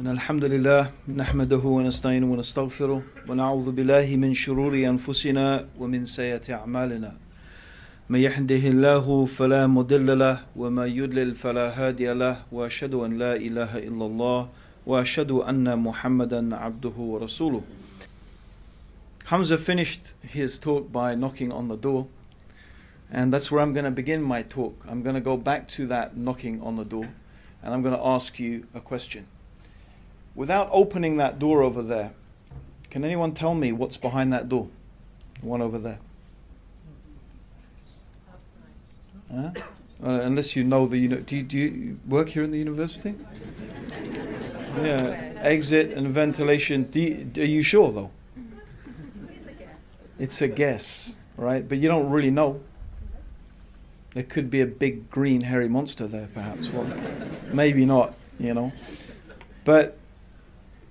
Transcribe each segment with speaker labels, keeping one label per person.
Speaker 1: الحمد لله نحمده ونستعينه ونستغفره ونعوذ بالله من شرور أنفسنا ومن سيئات أعمالنا من يهده الله فلا مضل له وما يضلل فلا هادي له وأشهد أن لا إله إلا الله وأشهد أن محمدا عبده ورسوله. Hamza finished his talk by knocking on the door, and that's where I'm going to begin my talk. I'm going to go back to that knocking on the door, and I'm going to ask you a question. Without opening that door over there, can anyone tell me what's behind that door? The one over there. Huh? Unless you know the do you work here in the university? Yeah, exit and ventilation. Are you sure though? It's a guess, right? But you don't really know. There could be a big green hairy monster there, perhaps. Well, maybe not, But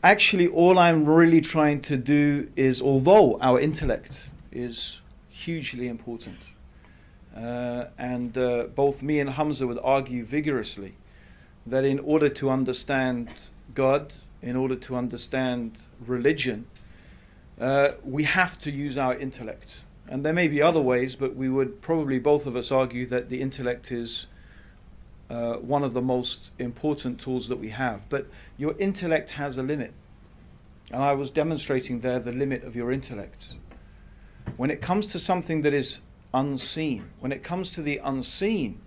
Speaker 1: actually, all I'm really trying to do is, although our intellect is hugely important, and both me and Hamza would argue vigorously that in order to understand God, in order to understand religion, we have to use our intellect. And there may be other ways, but we would probably both of us argue that the intellect is one of the most important tools that we have. But your intellect has a limit. And I was demonstrating there the limit of your intellect. When it comes to something that is unseen, when it comes to the unseen,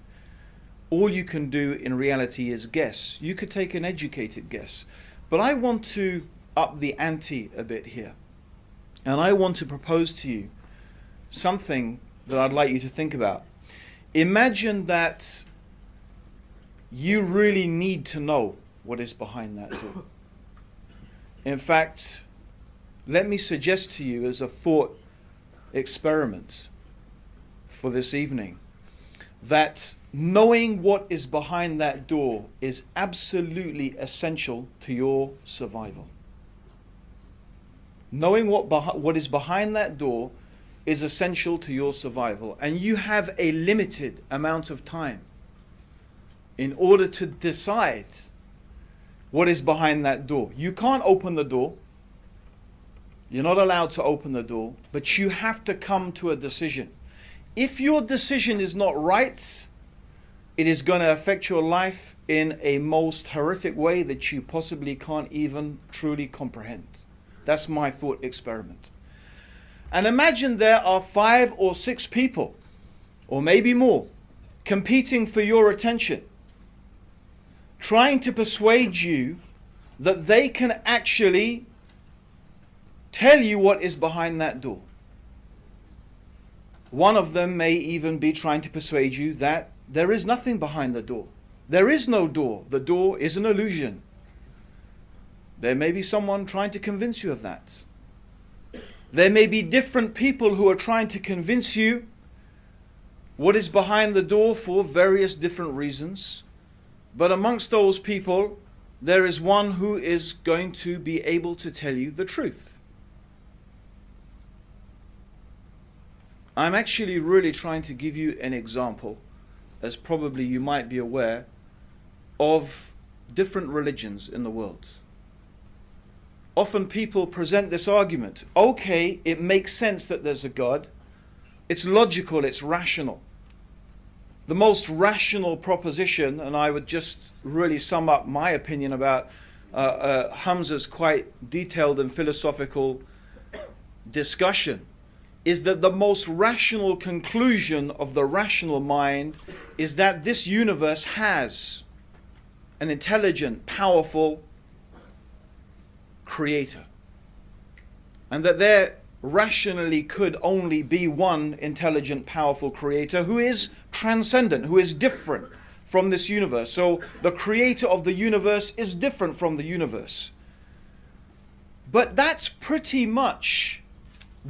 Speaker 1: all you can do in reality is guess. You could take an educated guess. But I want to up the ante a bit here. And I want to propose to you something that I'd like you to think about. Imagine that you really need to know what is behind that door. In fact, let me suggest to you as a thought experiment for this evening that knowing what is behind that door is absolutely essential to your survival. Knowing what is behind that door is essential to your survival, and you have a limited amount of time in order to decide what is behind that door. You can't open the door. You're not allowed to open the door, but you have to come to a decision. If your decision is not right, it is going to affect your life in a most horrific way that you possibly can't even truly comprehend. That's my thought experiment. And imagine there are 5 or 6 people, or maybe more, competing for your attention, trying to persuade you that they can actually tell you what is behind that door. One of them may even be trying to persuade you that there is nothing behind the door. There is no door. The door is an illusion. There may be someone trying to convince you of that. There may be different people who are trying to convince you what is behind the door for various different reasons. But amongst those people, there is one who is going to be able to tell you the truth. I'm actually really trying to give you an example, as probably you might be aware, of different religions in the world. Often people present this argument. Okay, it makes sense that there's a God. It's logical, it's rational. The most rational proposition, and I would just really sum up my opinion about Hamza's quite detailed and philosophical discussion, is that the most rational conclusion of the rational mind is that this universe has an intelligent, powerful creator, and that there rationally could only be one intelligent, powerful creator who is transcendent, who is different from this universe. So the creator of the universe is different from the universe. But that's pretty much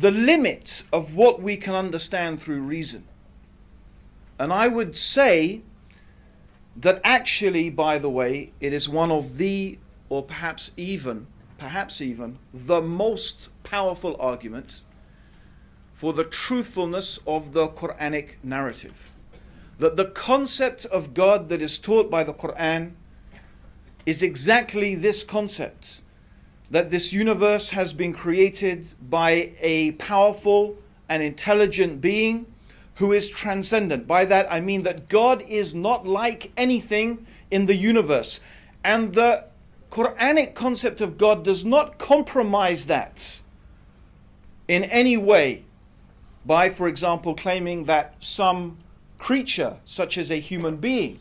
Speaker 1: the limit of what we can understand through reason. And I would say that actually, by the way, it is one of the, or perhaps even the most powerful argument for the truthfulness of the Quranic narrative. That the concept of God that is taught by the Quran is exactly this concept, that this universe has been created by a powerful and intelligent being who is transcendent. By that I mean that God is not like anything in the universe. And the Quranic concept of God does not compromise that in any way by, for example, claiming that some creature, such as a human being,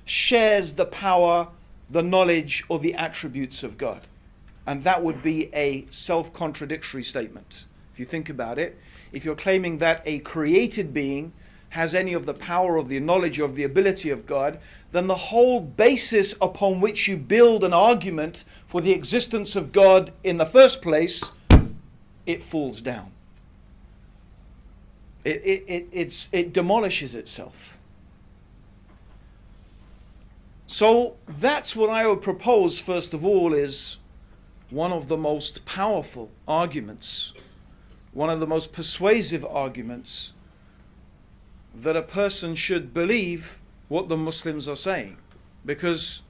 Speaker 1: shares the power, the knowledge, or the attributes of God. And that would be a self-contradictory statement. If you think about it, if you're claiming that a created being has any of the power of the knowledge of the ability of God, then the whole basis upon which you build an argument for the existence of God in the first place, it falls down. It demolishes itself. So that's what I would propose, first of all, is one of the most powerful arguments, one of the most persuasive arguments, that a person should believe what the Muslims are saying. Because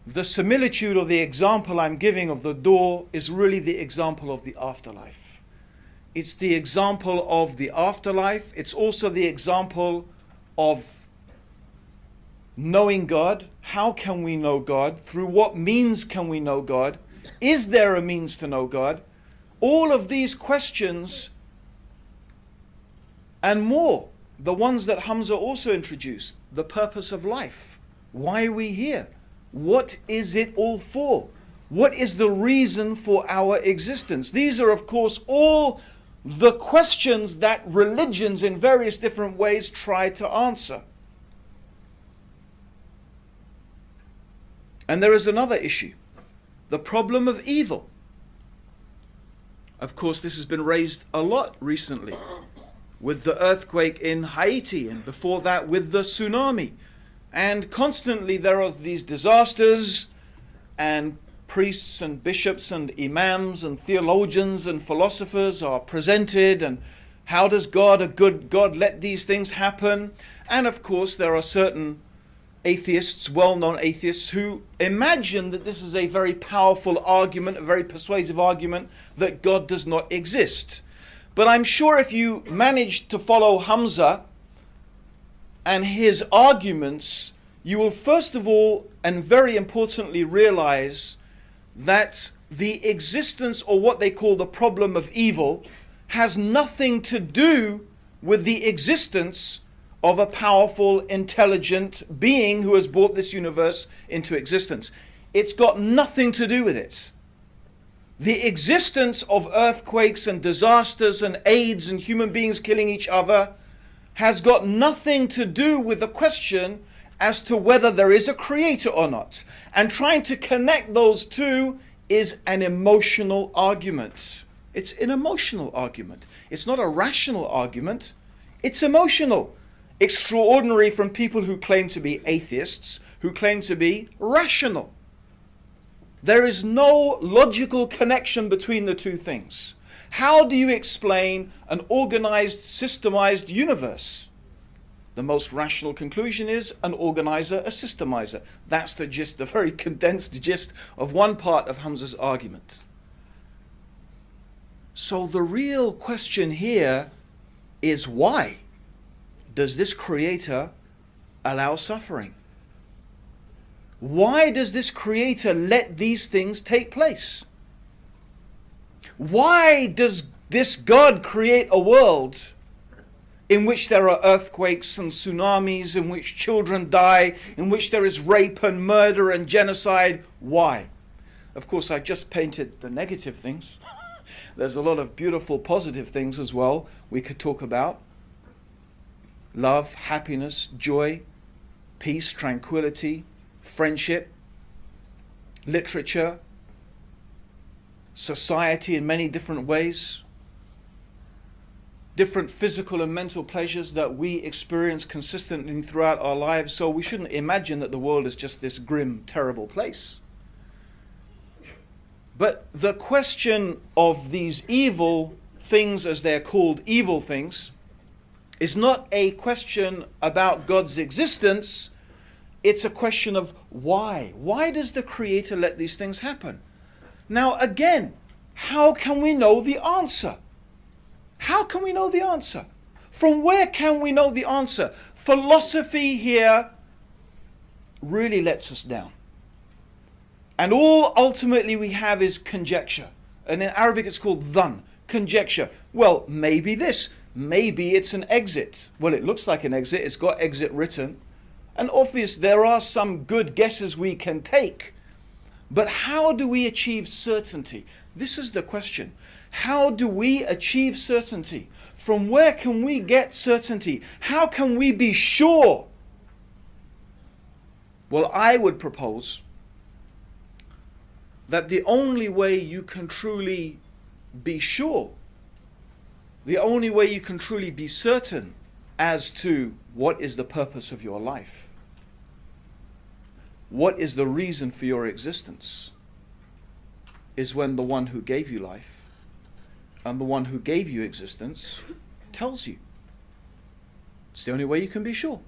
Speaker 1: the similitude or the example I'm giving of the door is really the example of the afterlife. It's the example of the afterlife. It's also the example of knowing God. How can we know God? Through what means can we know God? Is there a means to know God? All of these questions and more, the ones that Hamza also introduced. The purpose of life. Why are we here? What is it all for? What is the reason for our existence? These are, of course, all the questions that religions in various different ways try to answer. And there is another issue, the problem of evil. Of course, this has been raised a lot recently, with the earthquake in Haiti, and before that with the tsunami. And constantly there are these disasters, and priests and bishops and imams and theologians and philosophers are presented, and how does God, a good God, let these things happen? And of course there are certain atheists, well-known atheists, who imagine that this is a very powerful argument, a very persuasive argument, that God does not exist. But I'm sure if you manage to follow Hamza and his arguments, you will first of all and very importantly realize that the existence, or what they call the problem of evil, has nothing to do with the existence of a powerful, intelligent being who has brought this universe into existence. It's got nothing to do with it. The existence of earthquakes and disasters and AIDS and human beings killing each other has got nothing to do with the question as to whether there is a creator or not. And trying to connect those two is an emotional argument. It's an emotional argument. It's not a rational argument. It's emotional. Extraordinary from people who claim to be atheists, who claim to be rational. There is no logical connection between the two things. How do you explain an organized, systemized universe? The most rational conclusion is an organizer, a systemizer. That's the gist, the very condensed gist of one part of Hamza's argument. So the real question here is, why does this creator allow suffering? Why does this creator let these things take place? Why does this God create a world in which there are earthquakes and tsunamis, in which children die, in which there is rape and murder and genocide? Why? Of course, I just painted the negative things. There's a lot of beautiful positive things as well we could talk about. Love, happiness, joy, peace, tranquility, friendship, literature, society in many different ways, different physical and mental pleasures that we experience consistently throughout our lives. So we shouldn't imagine that the world is just this grim, terrible place. But the question of these evil things, as they're called, evil things, is not a question about God's existence It's a question of why. Why does the Creator let these things happen? Now again, how can we know the answer? How can we know the answer? From where can we know the answer? Philosophy here really lets us down. And all ultimately we have is conjecture. And in Arabic it's called dhan, conjecture. Well, maybe this. Maybe it's an exit. Well, it looks like an exit. It's got exit written. And obviously there are some good guesses we can take. But how do we achieve certainty? This is the question. How do we achieve certainty? From where can we get certainty? How can we be sure? Well, I would propose that the only way you can truly be sure, the only way you can truly be certain as to what is the purpose of your life, what is the reason for your existence, is when the one who gave you life and the one who gave you existence tells you. It's the only way you can be sure.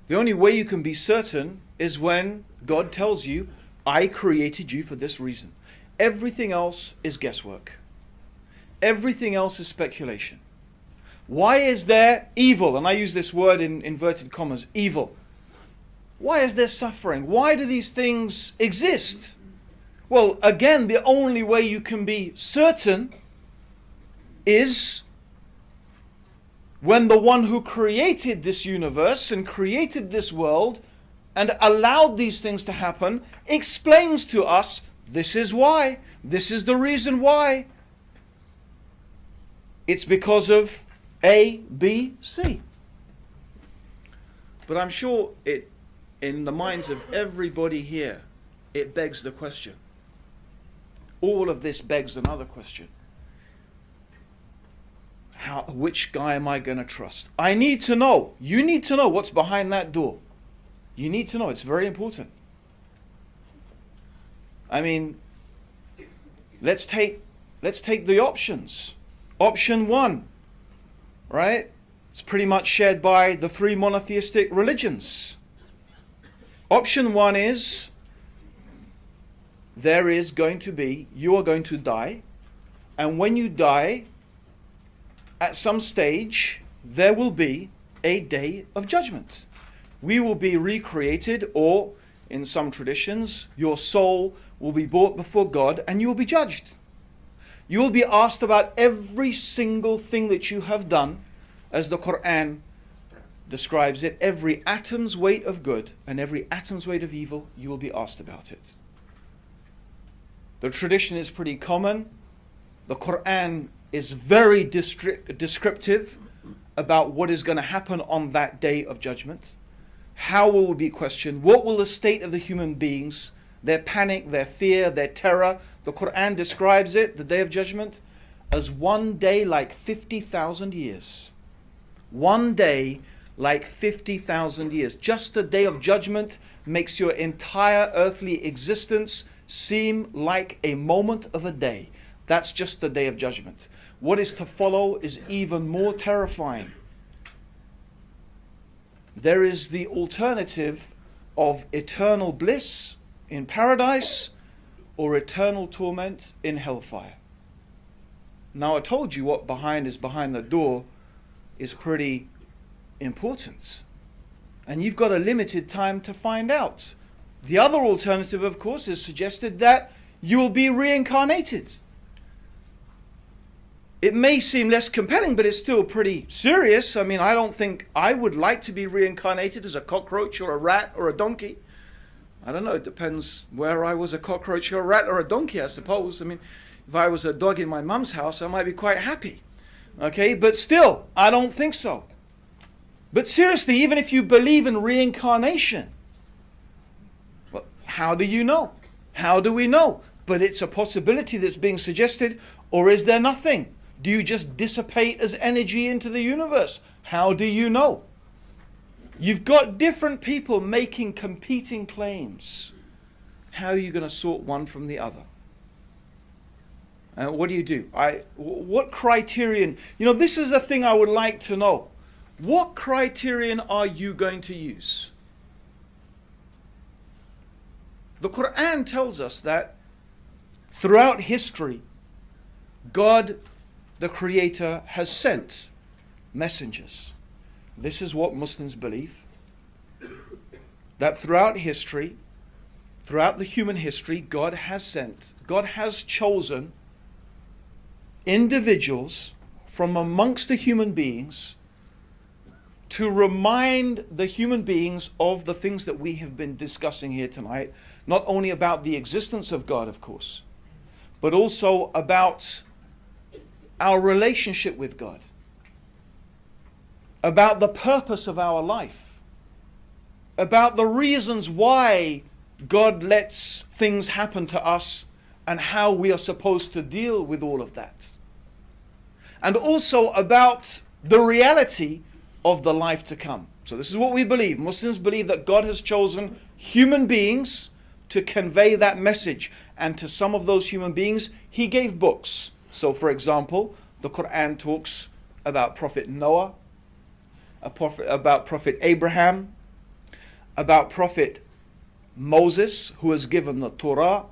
Speaker 1: The only way you can be certain is when God tells you, I created you for this reason. Everything else is guesswork. Everything else is speculation. Why is there evil? And I use this word in inverted commas, evil. Why is there suffering? Why do these things exist? Well, again, the only way you can be certain is when the one who created this universe and created this world and allowed these things to happen explains to us, this is why, this is the reason why. It's because of A, B, C. But I'm sure in the minds of everybody here, it begs the question. All of this begs another question. Which guy am I going to trust? I need to know. You need to know what's behind that door. You need to know. It's very important. I mean, let's take the options. Option 1, right? It's pretty much shared by the 3 monotheistic religions. Option 1 is, you are going to die, and when you die, at some stage, there will be a day of judgment. We will be recreated, or in some traditions, your soul will be brought before God and you will be judged. You will be asked about every single thing that you have done, as the Quran describes it. Every atom's weight of good and every atom's weight of evil, you will be asked about it. The tradition is pretty common. The Quran is very descriptive about what is going to happen on that day of judgment. How will we be questioned? What will the state of the human beings, their panic, their fear, their terror? The Quran describes it, the day of judgment, as one day like 50,000 years. One day like 50,000 years. Just the day of judgment makes your entire earthly existence seem like a moment of a day. That's just the day of judgment. What is to follow is even more terrifying. There is the alternative of eternal bliss in paradise or eternal torment in hellfire. Now, I told you what is behind the door is pretty important. And you've got a limited time to find out. The other alternative, of course, is suggested that you will be reincarnated. It may seem less compelling, but it's still pretty serious. I mean, I don't think I would like to be reincarnated as a cockroach or a rat or a donkey. I don't know, it depends where I was, a cockroach or a rat or a donkey, I suppose. I mean, if I was a dog in my mum's house, I might be quite happy. Okay, but still, I don't think so. But seriously, even if you believe in reincarnation, well, how do you know? How do we know? But it's a possibility that's being suggested, or is there nothing? Do you just dissipate as energy into the universe? How do you know? You've got different people making competing claims. How are you going to sort one from the other? What do you do? What criterion? You know, this is the thing I would like to know. what criterion are you going to use? The Quran tells us that throughout history, God, the Creator, has sent messengers. This is what Muslims believe. That throughout history, throughout the human history, God has chosen individuals from amongst the human beings to remind the human beings of the things that we have been discussing here tonight, not only about the existence of God, of course, but also about our relationship with God, about the purpose of our life, about the reasons why God lets things happen to us and how we are supposed to deal with all of that. And also about the reality of the life to come. So this is what we believe. Muslims believe that God has chosen human beings to convey that message. And to some of those human beings, He gave books. So for example, the Quran talks about Prophet Noah, about Prophet Abraham, about Prophet Moses, who was given the Torah,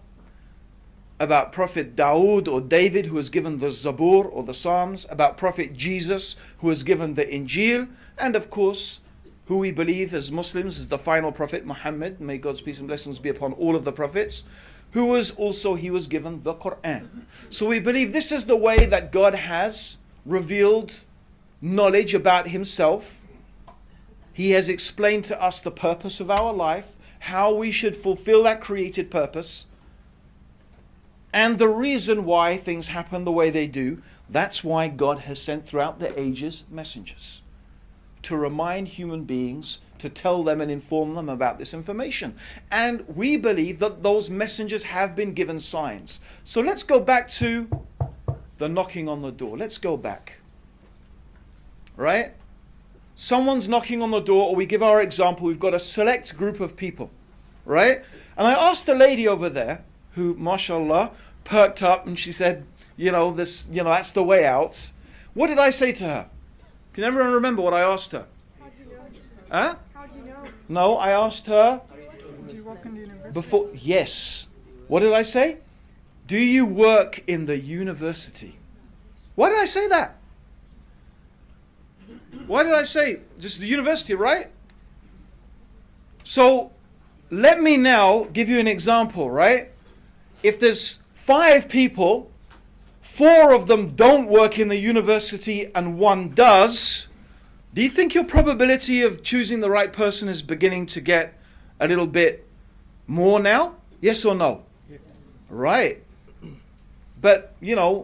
Speaker 1: about Prophet Dawood or David, who was given the Zabur or the Psalms, about Prophet Jesus, who was given the Injil, and of course, who we believe as Muslims is the final Prophet Muhammad, may God's peace and blessings be upon all of the prophets, he was given the Quran. So we believe this is the way that God has revealed knowledge about Himself. He has explained to us the purpose of our life, how we should fulfill that created purpose, and the reason why things happen the way they do. That's why God has sent throughout the ages messengers, to remind human beings, to tell them and inform them about this information. And we believe that those messengers have been given signs. So let's go back to the knocking on the door. Let's go back. Right? Someone's knocking on the door, or we give our example, we've got a select group of people. Right? And I asked a lady over there, who, mashallah, perked up and she said, that's the way out. What did I say to her? Can everyone remember what I asked her?
Speaker 2: How do you know?
Speaker 1: Huh?
Speaker 2: How do you know?
Speaker 1: No, I asked her
Speaker 2: Do you work in the university?
Speaker 1: before. Yes. What did I say? Do you work in the university? Why did I say that? Why did I say just the university, right? So let me now give you an example, right? If there's 5 people, 4 of them don't work in the university and 1 does, do you think your probability of choosing the right person is beginning to get a little bit more now? Yes or no?
Speaker 2: Yes.
Speaker 1: Right. But,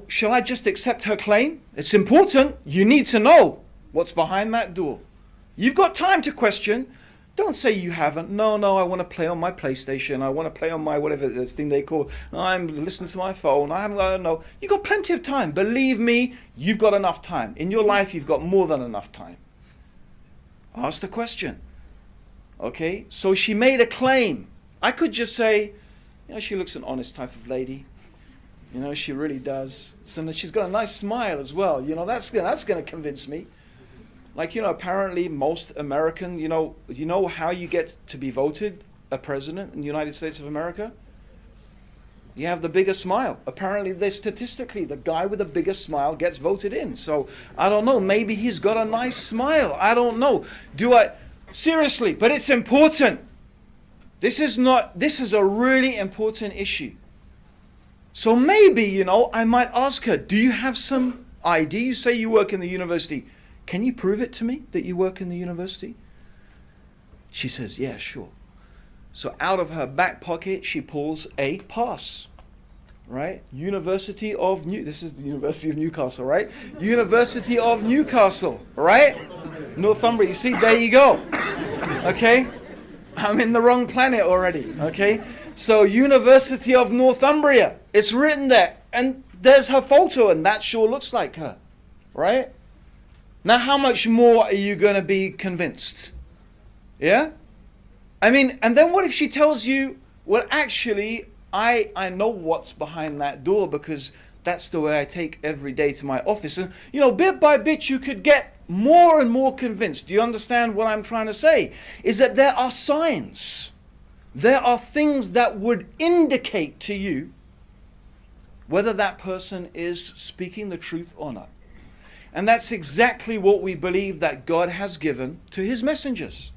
Speaker 1: shall I just accept her claim? It's important. You need to know what's behind that door. You've got time to question. Don't say you haven't. No, I want to play on my PlayStation. I want to play on my whatever this thing they call. I'm listening to my phone. I don't know. You've got plenty of time. Believe me, you've got enough time. In your life, you've got more than enough time. Ask the question. Okay? So she made a claim. I could just say, she looks an honest type of lady. She really does. So she's got a nice smile as well. That's going to convince me. Apparently most American, how you get to be voted a president in the United States of America? You have the biggest smile. Apparently, statistically, the guy with the biggest smile gets voted in. So, I don't know, maybe he's got a nice smile. I don't know. Seriously, but it's important. This is a really important issue. So maybe, I might ask her, do you have some ID? You say you work in the university. Can you prove it to me that you work in the university? She says, yeah, sure. So out of her back pocket, she pulls a pass. Right? This is the University of Newcastle, right? University of Newcastle, right? Northumbria. You see, there you go. Okay? I'm in the wrong planet already. Okay? So, University of Northumbria. It's written there. And there's her photo, and that sure looks like her. Right? Now, how much more are you going to be convinced? Yeah? And then what if she tells you, well, actually, I know what's behind that door because That's the way I take every day to my office. And, bit by bit you could get more and more convinced. Do you understand what I'm trying to say? Is that there are signs. There are things that would indicate to you whether that person is speaking the truth or not. And that's exactly what we believe that God has given to His messengers.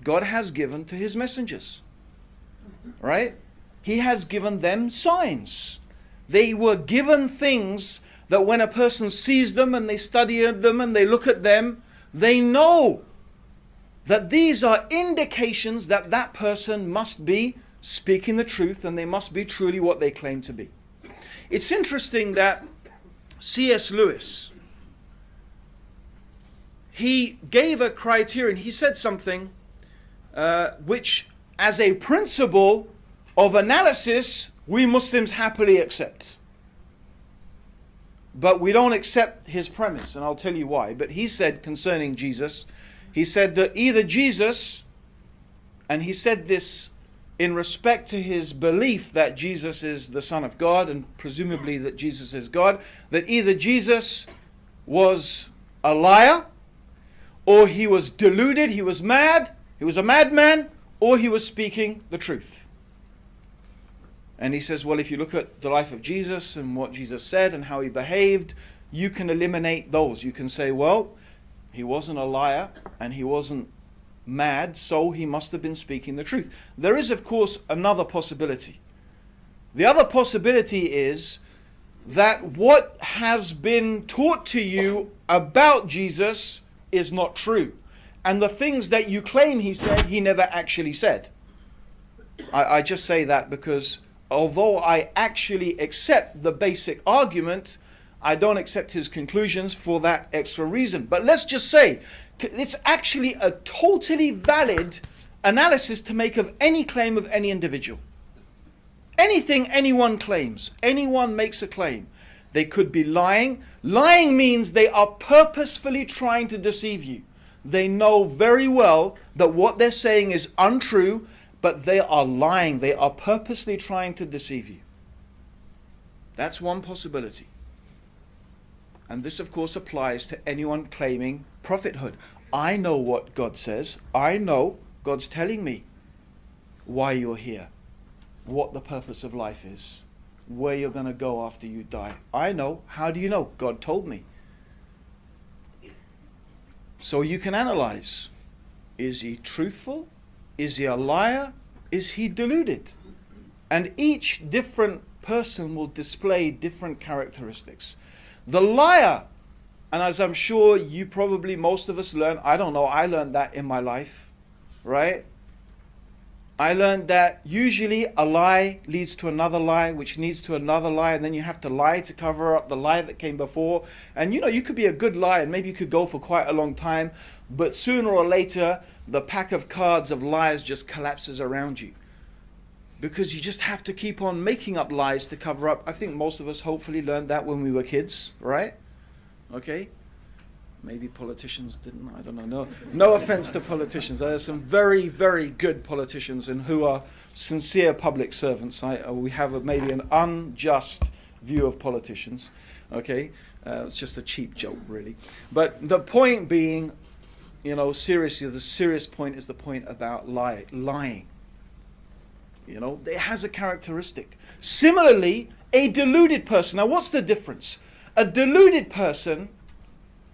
Speaker 1: God has given to His messengers. Right? He has given them signs. They were given things that when a person sees them and they study them and they look at them, they know that these are indications that that person must be speaking the truth and they must be truly what they claim to be. It's interesting that C.S. Lewis, he gave a criterion. He said something which, as a principle of analysis, we Muslims happily accept. But we don't accept his premise, and I'll tell you why. But he said concerning Jesus, he said that either Jesus, and he said this in respect to his belief that Jesus is the Son of God, and presumably that Jesus is God, that either Jesus was a liar, or he was deluded, he was mad, he was a madman, or he was speaking the truth. And he says, well, if you look at the life of Jesus and what Jesus said and how he behaved, you can eliminate those. You can say, well, he wasn't a liar and he wasn't mad, so he must have been speaking the truth. There is, of course, another possibility. The other possibility is that what has been taught to you about Jesus is not true. And the things that you claim he said, he never actually said. I just say that because although I actually accept the basic argument, I don't accept his conclusions for that extra reason. But let's just say, it's actually a totally valid analysis to make of any claim of any individual. Anything anyone claims, anyone makes a claim. They could be lying. Lying means they are purposefully trying to deceive you. They know very well that what they're saying is untrue, but they are lying. They are purposely trying to deceive you. That's one possibility. And this, of course, applies to anyone claiming prophethood. I know what God says. I know God's telling me why you're here, what the purpose of life is, where you're going to go after you die. I know. How do you know? God told me. So you can analyze. Is he truthful? Is he a liar? Is he deluded? And each different person will display different characteristics. The liar, and as I'm sure you probably, most of us learn, I don't know, I learned that in my life, right? I learned that usually a lie leads to another lie, which leads to another lie, and then you have to lie to cover up the lie that came before. And you could be a good liar, and maybe you could go for quite a long time, but sooner or later, the pack of cards of lies just collapses around you. Because you just have to keep on making up lies to cover up. I think most of us hopefully learned that when we were kids, right? Okay? Maybe politicians didn't, I don't know. No offense to politicians. There are some very, very good politicians and who are sincere public servants. We have maybe an unjust view of politicians. Okay? It's just a cheap joke, really. But the point being, seriously, the serious point is the point about lying. It has a characteristic. Similarly, a deluded person. Now, what's the difference? A deluded person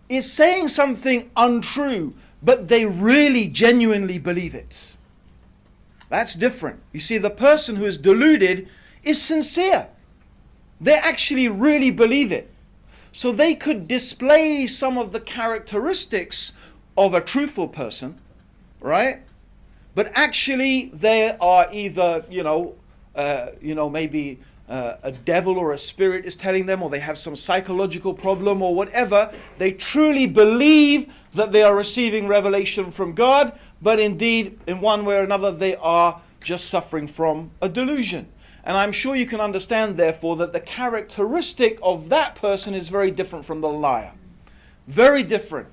Speaker 1: is saying something untrue, but they really genuinely believe it. That's different. You see, the person who is deluded is sincere. They actually really believe it. So they could display some of the characteristics of a truthful person, right? But actually they are either, maybe a devil or a spirit is telling them, or they have some psychological problem or whatever. They truly believe that they are receiving revelation from God, but indeed, in one way or another, they are just suffering from a delusion. And I'm sure you can understand, therefore, that the characteristic of that person is very different from the liar. Very different.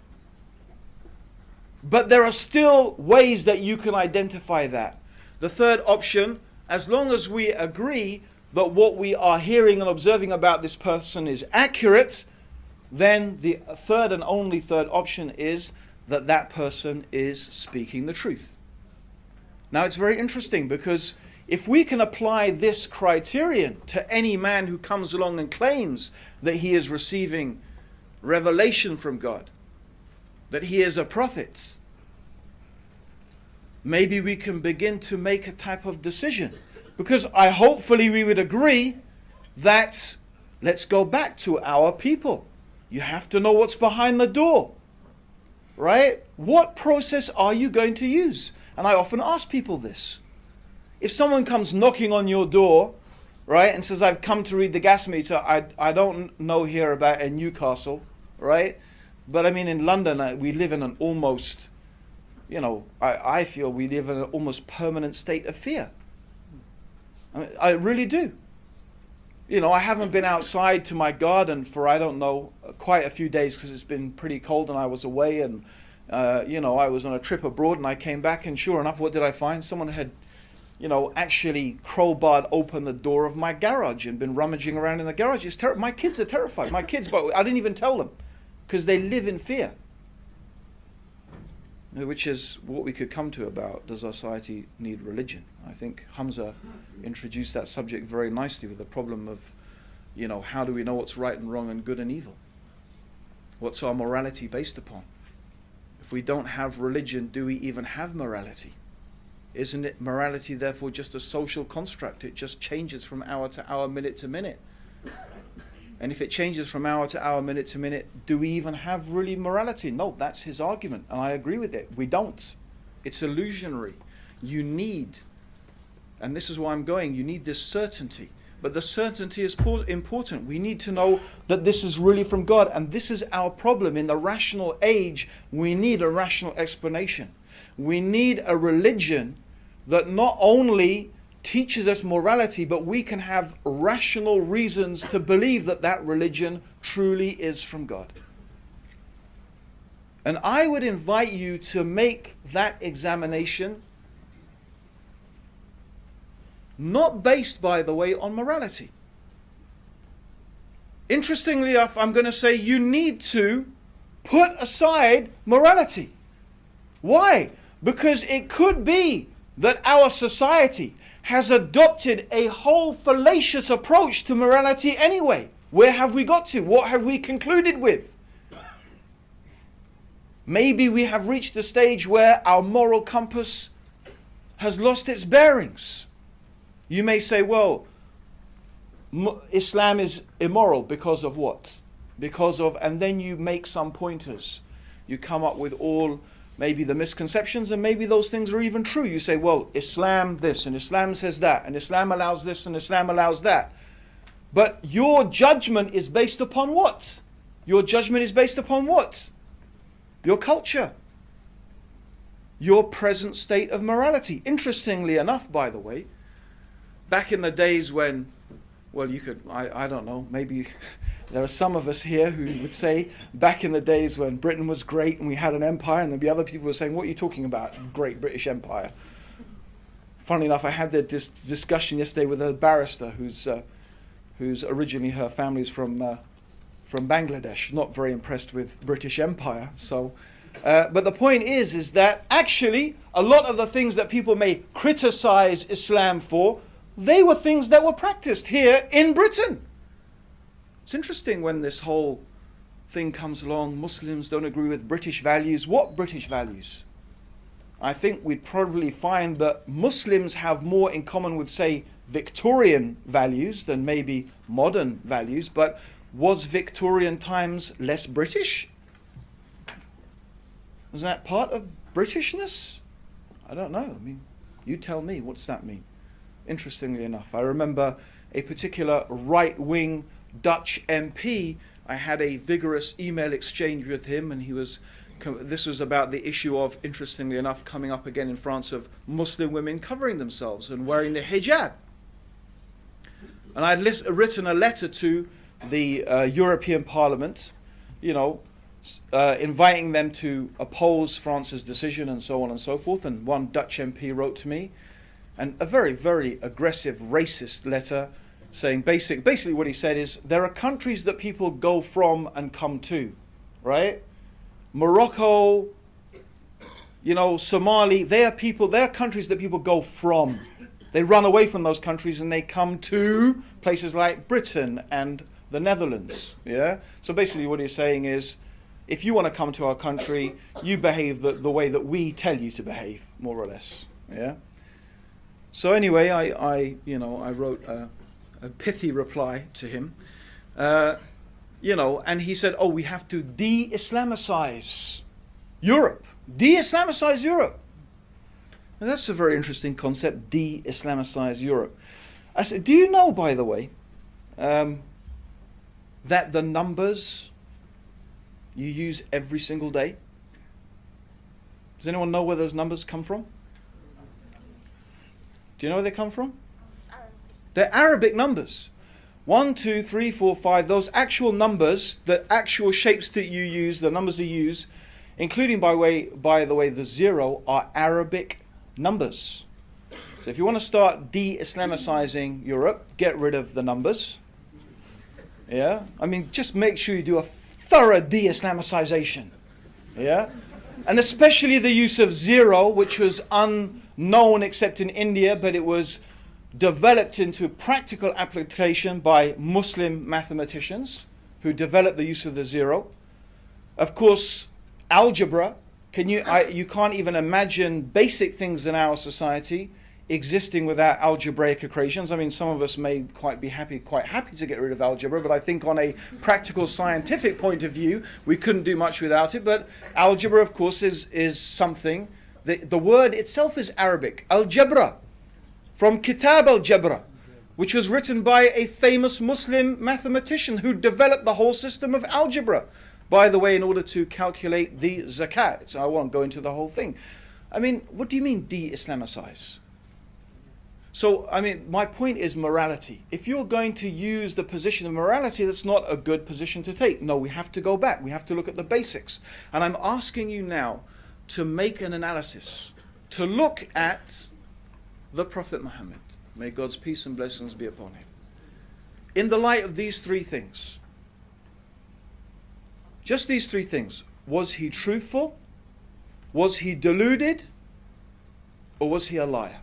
Speaker 1: But there are still ways that you can identify that. The third option, as long as we agree that what we are hearing and observing about this person is accurate, then the third and only third option is that that person is speaking the truth. Now it's very interesting, because if we can apply this criterion to any man who comes along and claims that he is receiving revelation from God, that he is a prophet, maybe we can begin to make a type of decision. Because hopefully we would agree that, let's go back to our people. You have to know what's behind the door, right? What process are you going to use? And I often ask people this. If someone comes knocking on your door, right, and says, I've come to read the gas meter, I don't know here about in Newcastle, right? But I mean, in London, we live in an almost, I feel we live in an almost permanent state of fear. I really do. I haven't been outside to my garden for, I don't know, quite a few days, because it's been pretty cold and I was away, and I was on a trip abroad, and I came back, and sure enough, what did I find? Someone had actually crowbarred open the door of my garage and been rummaging around in the garage. It's my kids are terrified. My kids, but I didn't even tell them, because they live in fear. Which is what we could come to about, does our society need religion? I think Hamza introduced that subject very nicely, with the problem of, how do we know what's right and wrong and good and evil? What's our morality based upon? If we don't have religion, do we even have morality? Isn't it morality therefore just a social construct? It just changes from hour to hour, minute to minute. And if it changes from hour to hour, minute to minute, do we even have really morality? No, that's his argument, and I agree with it. We don't. It's illusionary. You need, and this is why I'm going, you need this certainty. But the certainty is important. We need to know that this is really from God, and this is our problem. In the rational age, we need a rational explanation. We need a religion that not only teaches us morality, but we can have rational reasons to believe that that religion truly is from God. And I would invite you to make that examination, not based, by the way, on morality. Interestingly enough, I'm going to say you need to put aside morality. Why? Because it could be that our society has adopted a whole fallacious approach to morality anyway. Where have we got to? What have we concluded with? Maybe we have reached a stage where our moral compass has lost its bearings. You may say, well, Islam is immoral because of what? Because of, and then you make some pointers. You come up with all maybe the misconceptions, and maybe those things are even true. You say, well, Islam this, and Islam says that, and Islam allows this, and Islam allows that. But your judgment is based upon what? Your judgment is based upon what? Your culture. Your present state of morality. Interestingly enough, by the way, back in the days when, well, you could, I don't know, maybe there are some of us here who would say back in the days when Britain was great and we had an empire, and there'd be other people who were saying, what are you talking about, great British Empire? Funnily enough, I had this discussion yesterday with a barrister who's originally, her family's from Bangladesh, not very impressed with British Empire. So, but the point is that actually a lot of the things that people may criticize Islam for, they were things that were practiced here in Britain. It's interesting when this whole thing comes along, Muslims don't agree with British values. What British values? I think we'd probably find that Muslims have more in common with, say, Victorian values than maybe modern values. But was Victorian times less British? Was that part of Britishness? I don't know. I mean, you tell me. What's that mean? Interestingly enough, I remember a particular right-wing Dutch MP. I had a vigorous email exchange with him, and this was about the issue of, interestingly enough, coming up again in France, of Muslim women covering themselves and wearing the hijab. And I had written a letter to the European Parliament, inviting them to oppose France's decision and so on and so forth. And one Dutch MP wrote to me, and a very, very aggressive, racist letter, saying basically what he said is there are countries that people go from and come to, right? Morocco, you know, Somali, they are countries that people go from. They run away from those countries and they come to places like Britain and the Netherlands. Yeah. So basically, what he's saying is, if you want to come to our country, you behave the way that we tell you to behave, more or less. Yeah. So anyway, I wrote a pithy reply to him. And he said, "Oh, we have to de-Islamicize Europe. De-Islamicize Europe." And that's a very interesting concept, de-Islamicize Europe. I said, do you know, by the way, that the numbers you use every single day, does anyone know where those numbers come from? Do you know where they come from? They're Arabic numbers. 1, 2, 3, 4, 5, those actual numbers, the actual shapes that you use, the numbers you use, including, by the way, the 0, are Arabic numbers. So if you want to start de-Islamicizing Europe, get rid of the numbers. Yeah? I mean, just make sure you do a thorough de-Islamicization. Yeah? And especially the use of 0, which was unknown except in India, but it was developed into practical application by Muslim mathematicians who developed the use of the 0. Of course, algebra. You can't even imagine basic things in our society existing without algebraic equations. I mean, some of us may quite happy to get rid of algebra, but I think on a practical scientific point of view, we couldn't do much without it. But algebra, of course, is something. The word itself is Arabic. Al-Jabra, from Kitab al-Jabra, which was written by a famous Muslim mathematician who developed the whole system of algebra, by the way, in order to calculate the zakat. So I won't go into the whole thing. I mean, what do you mean de-Islamicize? So, I mean, my point is morality. If you're going to use the position of morality, that's not a good position to take. No, we have to go back. We have to look at the basics. And I'm asking you now to make an analysis, to look at the Prophet Muhammad. May God's peace and blessings be upon him. In the light of these three things, just these three things. Was he truthful? Was he deluded? Or was he a liar?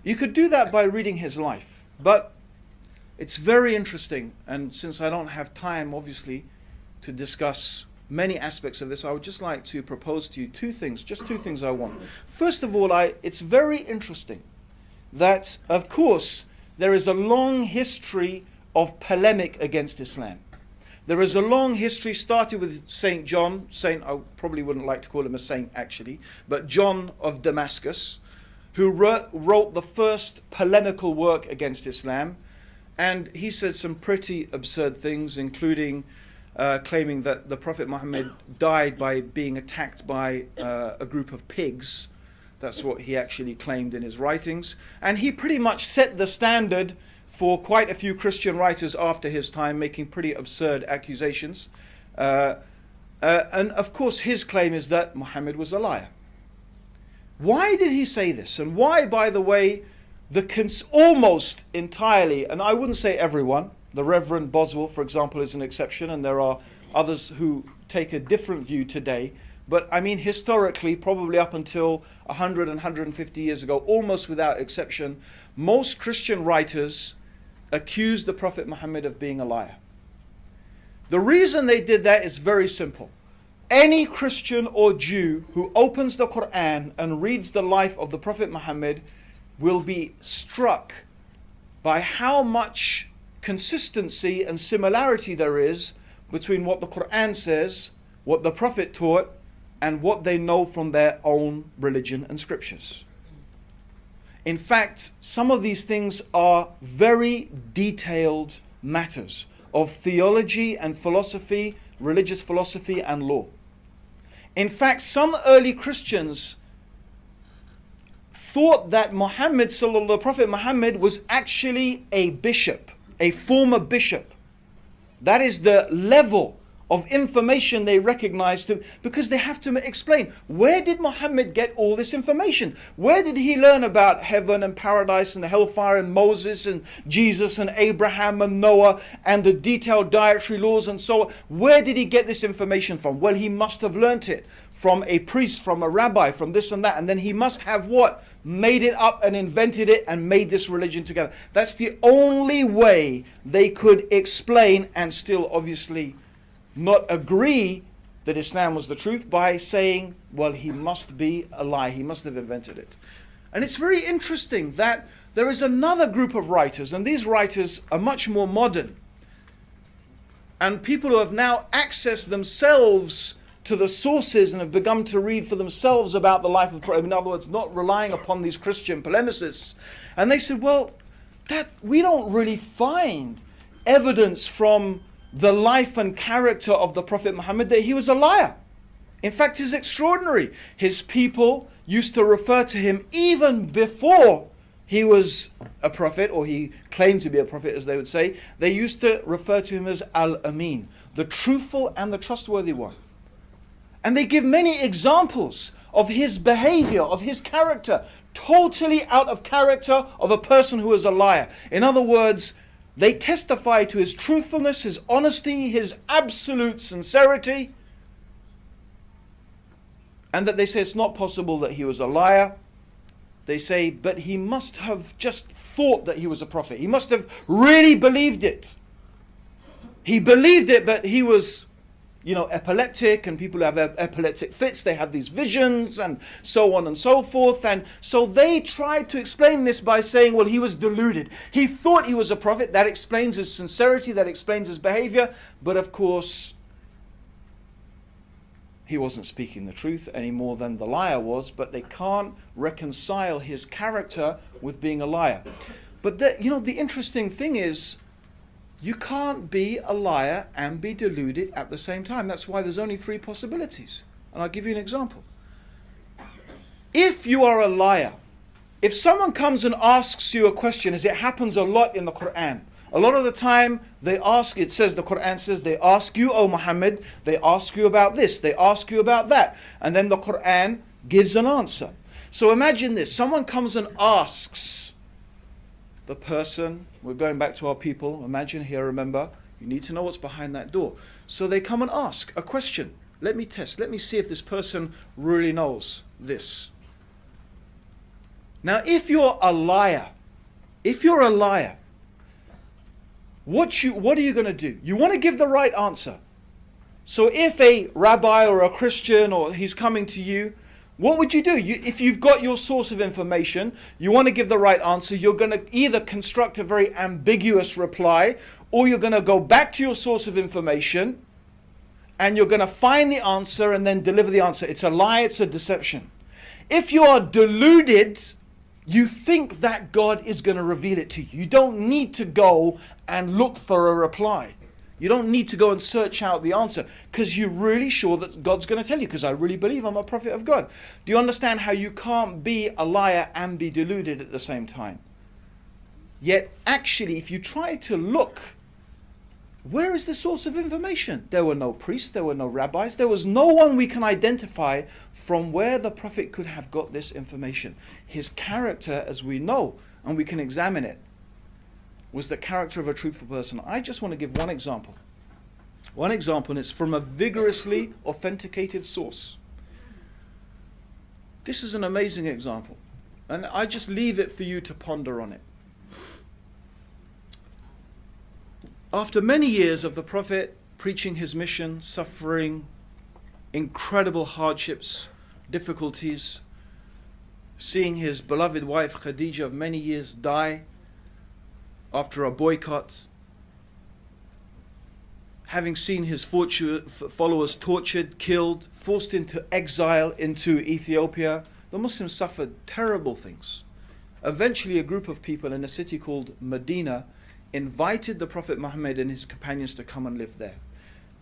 Speaker 1: You could do that by reading his life, but it's very interesting, and since I don't have time, obviously, to discuss many aspects of this, I would just like to propose to you two things, just two things I want. First of all, it's very interesting that, of course, there is a long history of polemic against Islam. There is a long history, started with St. John, I probably wouldn't like to call him a saint actually, but John of Damascus, who wrote the first polemical work against Islam, and he said some pretty absurd things, including claiming that the Prophet Muhammad died by being attacked by a group of pigs. That's what he actually claimed in his writings, and he pretty much set the standard for quite a few Christian writers after his time, making pretty absurd accusations. And of course his claim is that Muhammad was a liar. Why did he say this? And why, by the way, almost entirely, and I wouldn't say everyone, the Reverend Boswell, for example, is an exception, and there are others who take a different view today, but I mean historically, probably up until 100 and 150 years ago, almost without exception, most Christian writers accused the Prophet Muhammad of being a liar. The reason they did that is very simple. Any Christian or Jew who opens the Quran and reads the life of the Prophet Muhammad will be struck by how much consistency and similarity there is between what the Quran says, what the Prophet taught, and what they know from their own religion and scriptures. In fact, some of these things are very detailed matters of theology and philosophy, religious philosophy and law. In fact, some early Christians thought that the Prophet Muhammad was actually a bishop, a former bishop. That is the level of information they recognize, because they have to explain, where did Muhammad get all this information? Where did he learn about heaven and paradise and the hellfire and Moses and Jesus and Abraham and Noah and the detailed dietary laws and so on? Where did he get this information from? Well, he must have learnt it from a priest, from a rabbi, from this and that, and then he must have what? Made it up and invented it and made this religion together. That's the only way they could explain and still obviously not agree that Islam was the truth, by saying, well, he must be a lie, he must have invented it. And it's very interesting that there is another group of writers, and these writers are much more modern, and people who have now accessed themselves to the sources and have begun to read for themselves about the life of the Prophet. In other words, not relying upon these Christian polemicists. And they said, well, that we don't really find evidence from the life and character of the Prophet Muhammad that he was a liar. In fact, it's extraordinary. His people used to refer to him, even before he was a prophet, or he claimed to be a prophet, as they would say, they used to refer to him as Al-Amin, the truthful and the trustworthy one. And they give many examples of his behavior, of his character, totally out of character of a person who is a liar. In other words, they testify to his truthfulness, his honesty, his absolute sincerity, and that they say it's not possible that he was a liar. They say, but he must have just thought that he was a prophet. He must have really believed it. He believed it, but he was, epileptic, and people who have epileptic fits, they have these visions and so on and so forth. And so they tried to explain this by saying, well, he was deluded. He thought he was a prophet. That explains his sincerity, that explains his behavior. But of course, he wasn't speaking the truth any more than the liar was. But they can't reconcile his character with being a liar. But the interesting thing is, you can't be a liar and be deluded at the same time. That's why there's only three possibilities. And I'll give you an example. If you are a liar, if someone comes and asks you a question, as it happens a lot in the Quran, a lot of the time they ask, the Quran says, they ask you, O Muhammad, they ask you about this, they ask you about that. And then the Quran gives an answer. So imagine this, someone comes and asks the person, we're going back to our people, imagine here, remember, you need to know what's behind that door. So they come and ask a question. Let me test, let me see if this person really knows this. Now if you're a liar, what are you going to do? You want to give the right answer. So if a rabbi or a Christian, or he's coming to you, what would you do? If you've got your source of information, you want to give the right answer, you're going to either construct a very ambiguous reply, or you're going to go back to your source of information, and you're going to find the answer and then deliver the answer. It's a lie, it's a deception. If you are deluded, you think that God is going to reveal it to you. You don't need to go and look for a reply. You don't need to go and search out the answer, because you're really sure that God's going to tell you, because I really believe I'm a prophet of God. Do you understand how you can't be a liar and be deluded at the same time? Yet actually, if you try to look, where is the source of information? There were no priests, there were no rabbis, there was no one we can identify from where the prophet could have got this information. His character, as we know, and we can examine it, was the character of a truthful person. I just want to give one example. One example, and it's from a vigorously authenticated source. This is an amazing example, and I just leave it for you to ponder on it. After many years of the Prophet preaching his mission, suffering incredible hardships, difficulties, seeing his beloved wife Khadija of many years die after a boycott, having seen his followers tortured, killed, forced into exile into Ethiopia, the Muslims suffered terrible things. Eventually a group of people in a city called Medina invited the Prophet Muhammad and his companions to come and live there.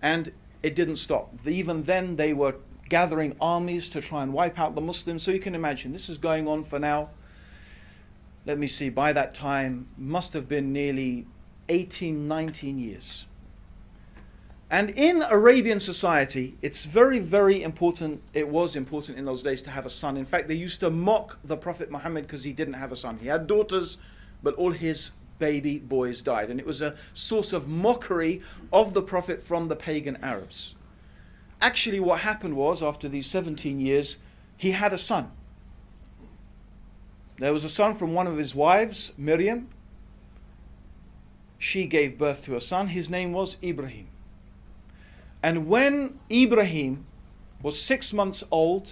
Speaker 1: And it didn't stop. Even then they were gathering armies to try and wipe out the Muslims. So you can imagine, this is going on for now, let me see, by that time, must have been nearly 18, 19 years. And in Arabian society, it's very, very important, it was important in those days to have a son. In fact, they used to mock the Prophet Muhammad because he didn't have a son. He had daughters, but all his baby boys died. And it was a source of mockery of the Prophet from the pagan Arabs. Actually, what happened was, after these 17 years, he had a son. There was a son from one of his wives, Miriam. She gave birth to a son. His name was Ibrahim. And when Ibrahim was 6 months old,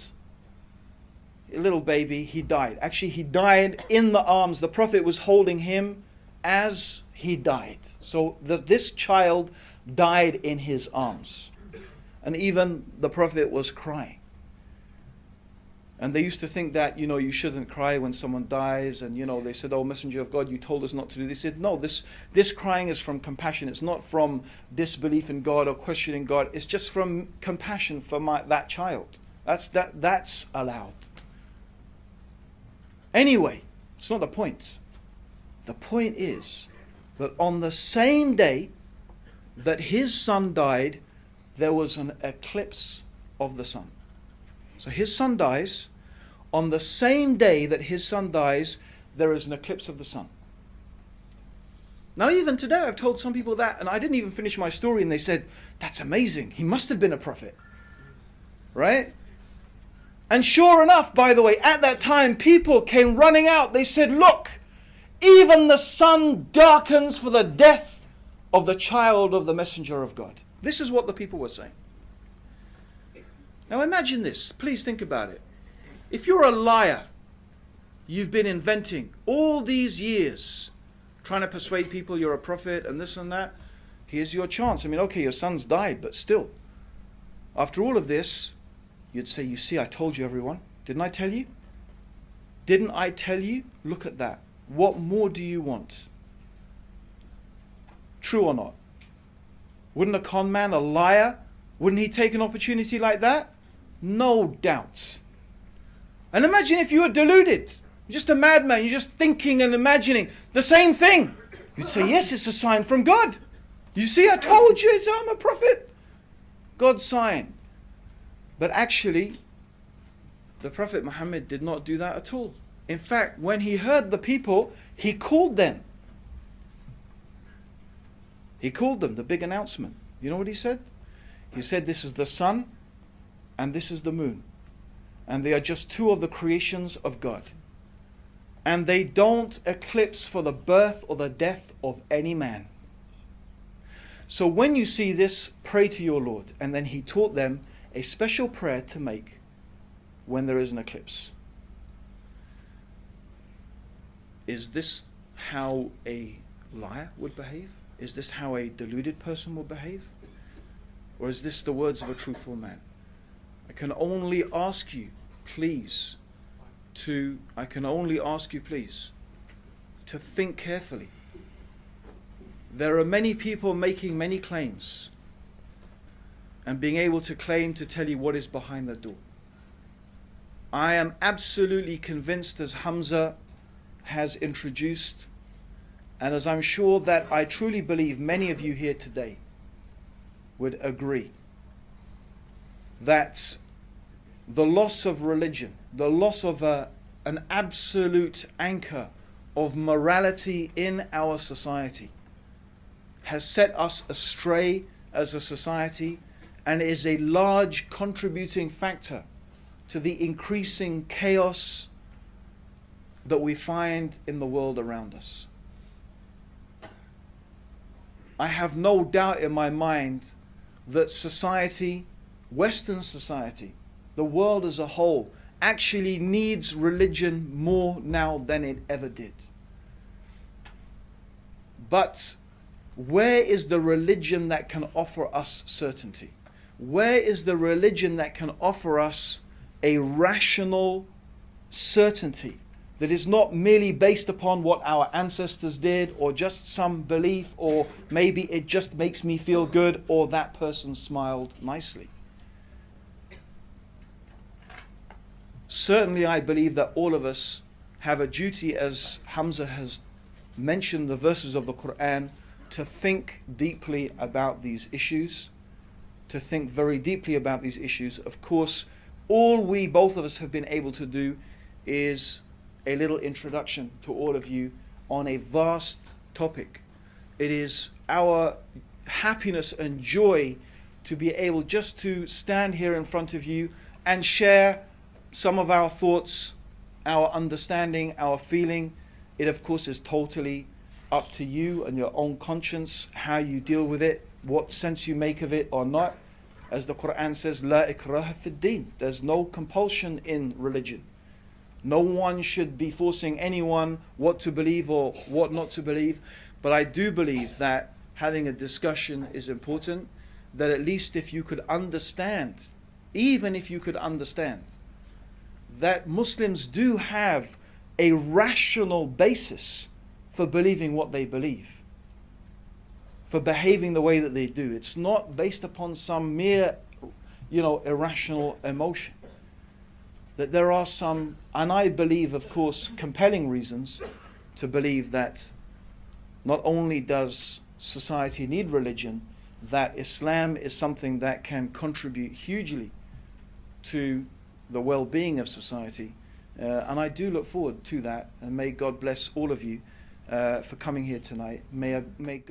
Speaker 1: a little baby, he died. Actually, he died in the arms. The Prophet was holding him as he died. So this child died in his arms. And even the Prophet was crying. And they used to think that, you shouldn't cry when someone dies. And, they said, oh, Messenger of God, you told us not to do this. He said, no, this crying is from compassion. It's not from disbelief in God or questioning God. It's just from compassion for that child. That's allowed. Anyway, it's not the point. The point is that on the same day that his son died, there was an eclipse of the sun. So his son dies. On the same day that his son dies, there is an eclipse of the sun. Now even today I've told some people that, and I didn't even finish my story, and they said, that's amazing, he must have been a prophet. Right? And sure enough, by the way, at that time people came running out. They said, look, even the sun darkens for the death of the child of the Messenger of God. This is what the people were saying. Now imagine this, please think about it. If you're a liar, you've been inventing all these years, trying to persuade people you're a prophet and this and that, here's your chance. I mean, okay, your son's died, but still, after all of this, you'd say, you see, I told you, everyone. Didn't I tell you? Didn't I tell you? Look at that. What more do you want? True or not? Wouldn't a con man, a liar, wouldn't he take an opportunity like that? No doubt. And imagine if you were deluded. You're just a madman. You're just thinking and imagining the same thing. You'd say, yes, it's a sign from God. You see, I told you, I'm a prophet. God's sign. But actually, the Prophet Muhammad did not do that at all. In fact, when he heard the people, he called them. He called them, the big announcement. You know what he said? He said, this is the sun and this is the moon. And they are just two of the creations of God. And they don't eclipse for the birth or the death of any man. So when you see this, pray to your Lord. And then he taught them a special prayer to make when there is an eclipse. Is this how a liar would behave? Is this how a deluded person will behave? Or is this the words of a truthful man? I can only ask you, please, to think carefully. There are many people making many claims and being able to claim to tell you what is behind the door. I am absolutely convinced, as Hamza has introduced, and as I'm sure that I truly believe many of you here today would agree, that the loss of religion, the loss of an absolute anchor of morality in our society has set us astray as a society and is a large contributing factor to the increasing chaos that we find in the world around us. I have no doubt in my mind that society, Western society, the world as a whole, actually needs religion more now than it ever did. But where is the religion that can offer us certainty? Where is the religion that can offer us a rational certainty that is not merely based upon what our ancestors did, or just some belief, or maybe it just makes me feel good, or that person smiled nicely? Certainly I believe that all of us have a duty, as Hamza has mentioned the verses of the Quran, to think deeply about these issues to think very deeply about these issues. Of course, all we, both of us, have been able to do is a little introduction to all of you on a vast topic. It is our happiness and joy to be able just to stand here in front of you and share some of our thoughts, our understanding, our feeling. It of course is totally up to you and your own conscience, how you deal with it, what sense you make of it or not. As the Quran says, La ikraha fid din. There's no compulsion in religion. No one should be forcing anyone what to believe or what not to believe. But I do believe that having a discussion is important, that at least if you could understand, even if you could understand, that Muslims do have a rational basis for believing what they believe, for behaving the way that they do. It's not based upon some mere, irrational emotion. That there are some, and I believe, of course, compelling reasons to believe that not only does society need religion, that Islam is something that can contribute hugely to the well-being of society. And I do look forward to that, and may God bless all of you for coming here tonight. May God